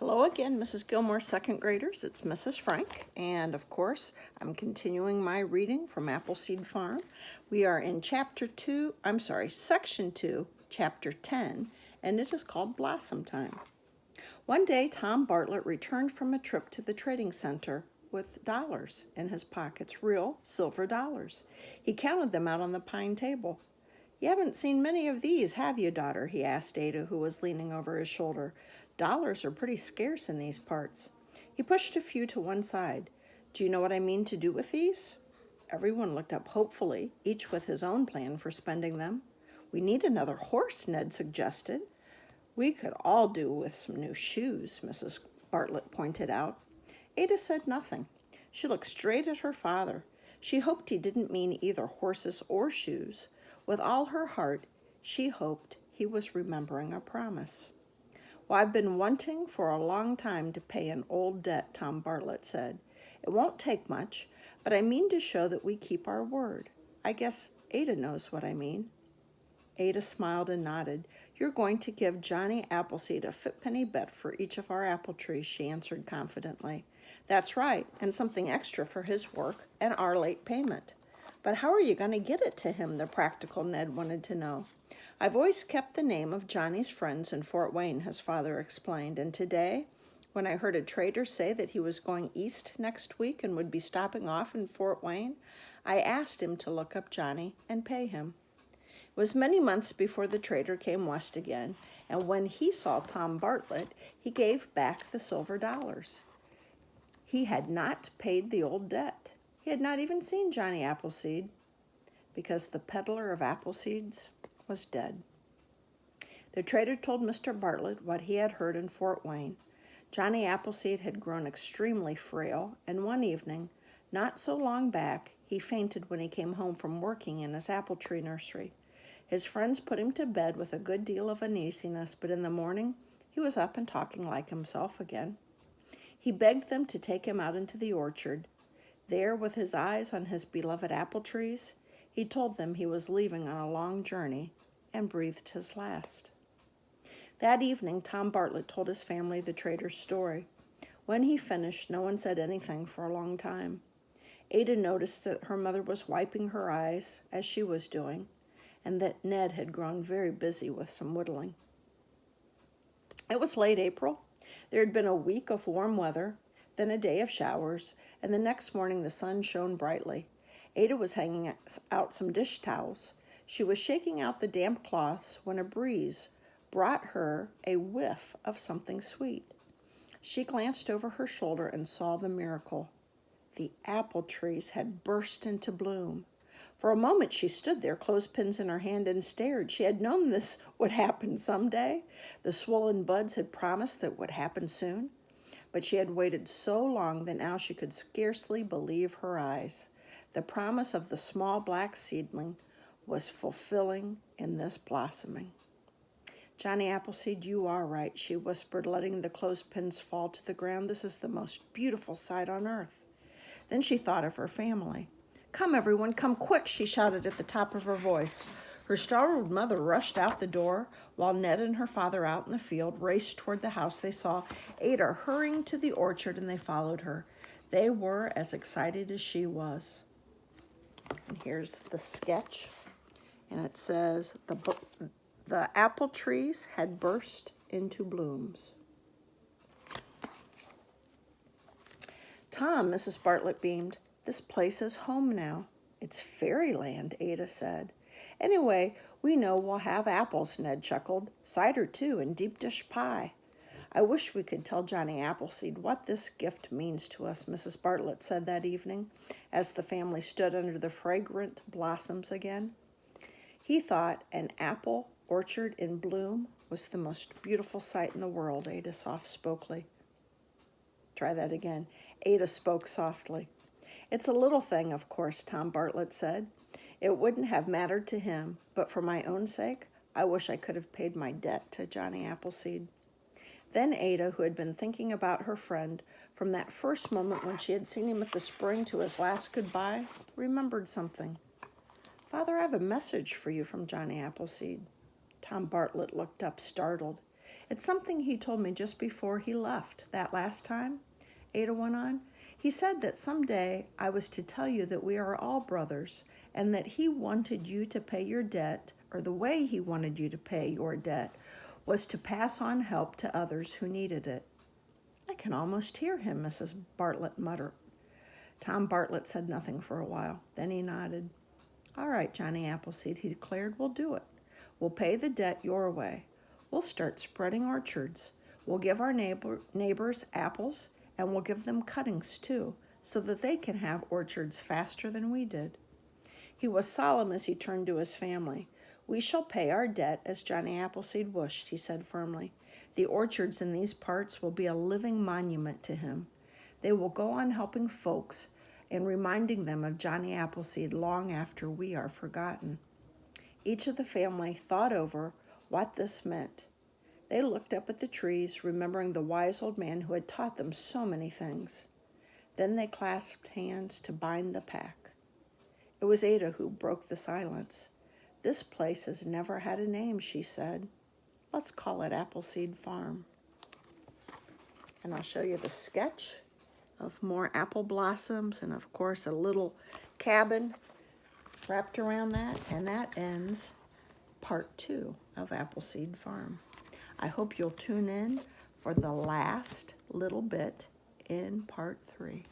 Hello again, Mrs. Gilmore's second graders. It's Mrs. Frank, and of course, I'm continuing my reading from Appleseed Farm. We are in Section 2, Chapter 10, and it is called Blossom Time. One day, Tom Bartlett returned from a trip to the trading center with dollars in his pockets, real silver dollars. He counted them out on the pine table. "You haven't seen many of these, have you, daughter?" he asked Ada, who was leaning over his shoulder. "Dollars are pretty scarce in these parts." He pushed a few to one side. "Do you know what I mean to do with these?" Everyone looked up hopefully, each with his own plan for spending them. "We need another horse," Ned suggested. "We could all do with some new shoes," Mrs. Bartlett pointed out. Ada said nothing. She looked straight at her father. She hoped he didn't mean either horses or shoes. With all her heart, she hoped he was remembering a promise. "Well, I've been wanting for a long time to pay an old debt," Tom Bartlett said. "It won't take much, but I mean to show that we keep our word. I guess Ada knows what I mean." Ada smiled and nodded. "You're going to give Johnny Appleseed a fifpenny bet for each of our apple trees," she answered confidently. "That's right, and something extra for his work and our late payment." "But how are you going to get it to him?" the practical Ned wanted to know. "I've always kept the name of Johnny's friends in Fort Wayne," his father explained, "and today, when I heard a trader say that he was going east next week and would be stopping off in Fort Wayne, I asked him to look up Johnny and pay him." It was many months before the trader came west again, and when he saw Tom Bartlett, he gave back the silver dollars. He had not paid the old debt. He had not even seen Johnny Appleseed, because the peddler of apple seeds was dead. The trader told Mr. Bartlett what he had heard in Fort Wayne. Johnny Appleseed had grown extremely frail, and one evening, not so long back, he fainted when he came home from working in his apple tree nursery. His friends put him to bed with a good deal of uneasiness, but in the morning, he was up and talking like himself again. He begged them to take him out into the orchard. There, with his eyes on his beloved apple trees, he told them he was leaving on a long journey and breathed his last. That evening, Tom Bartlett told his family the trader's story. When he finished, no one said anything for a long time. Ada noticed that her mother was wiping her eyes, as she was doing, and that Ned had grown very busy with some whittling. It was late April. There had been a week of warm weather, then a day of showers, and the next morning the sun shone brightly. Ada was hanging out some dish towels. She was shaking out the damp cloths when a breeze brought her a whiff of something sweet. She glanced over her shoulder and saw the miracle. The apple trees had burst into bloom. For a moment she stood there, clothespins in her hand, and stared. She had known this would happen someday. The swollen buds had promised that it would happen soon. But she had waited so long that now she could scarcely believe her eyes. The promise of the small black seedling was fulfilling in this blossoming. "Johnny Appleseed, you are right," she whispered, letting the clothespins fall to the ground. "This is the most beautiful sight on earth." Then she thought of her family. "Come, everyone, come quick," she shouted at the top of her voice. Her startled mother rushed out the door, while Ned and her father out in the field raced toward the house. They saw Ada hurrying to the orchard, and they followed her. They were as excited as she was. And here's the sketch, and it says, the apple trees had burst into blooms. "Tom," Mrs. Bartlett beamed, "this place is home now." "It's fairyland," Ada said. "Anyway, we know we'll have apples," Ned chuckled. "Cider, too, and deep dish pie." "I wish we could tell Johnny Appleseed what this gift means to us," Mrs. Bartlett said that evening, as the family stood under the fragrant blossoms again. "He thought an apple orchard in bloom was the most beautiful sight in the world," Ada soft-spokely. Try that again. Ada spoke softly. "It's a little thing, of course," Tom Bartlett said. "It wouldn't have mattered to him, but for my own sake, I wish I could have paid my debt to Johnny Appleseed." Then Ada, who had been thinking about her friend from that first moment when she had seen him at the spring to his last goodbye, remembered something. "Father, I have a message for you from Johnny Appleseed." Tom Bartlett looked up, startled. It's something he told me just before he left that last time. Ada went on. He said that someday I was to tell you that we are all brothers and that he wanted you to pay your debt, or the way he wanted you to pay your debt was to pass on help to others who needed it. I can almost hear him, Mrs. Bartlett muttered. Tom Bartlett said nothing for a while. Then he nodded. All right, Johnny Appleseed, he declared, we'll do it. We'll pay the debt your way. We'll start spreading orchards. We'll give our neighbors apples, and we'll give them cuttings too, so that they can have orchards faster than we did. He was solemn as he turned to his family. We shall pay our debt as Johnny Appleseed wished, he said firmly. The orchards in these parts will be a living monument to him. They will go on helping folks and reminding them of Johnny Appleseed long after we are forgotten. Each of the family thought over what this meant. They looked up at the trees, remembering the wise old man who had taught them so many things. Then they clasped hands to bind the pack. It was Ada who broke the silence. This place has never had a name, she said. Let's call it Appleseed Farm. And I'll show you the sketch of more apple blossoms and, of course, a little cabin wrapped around that. And that ends part 2 of Appleseed Farm. I hope you'll tune in for the last little bit in part 3.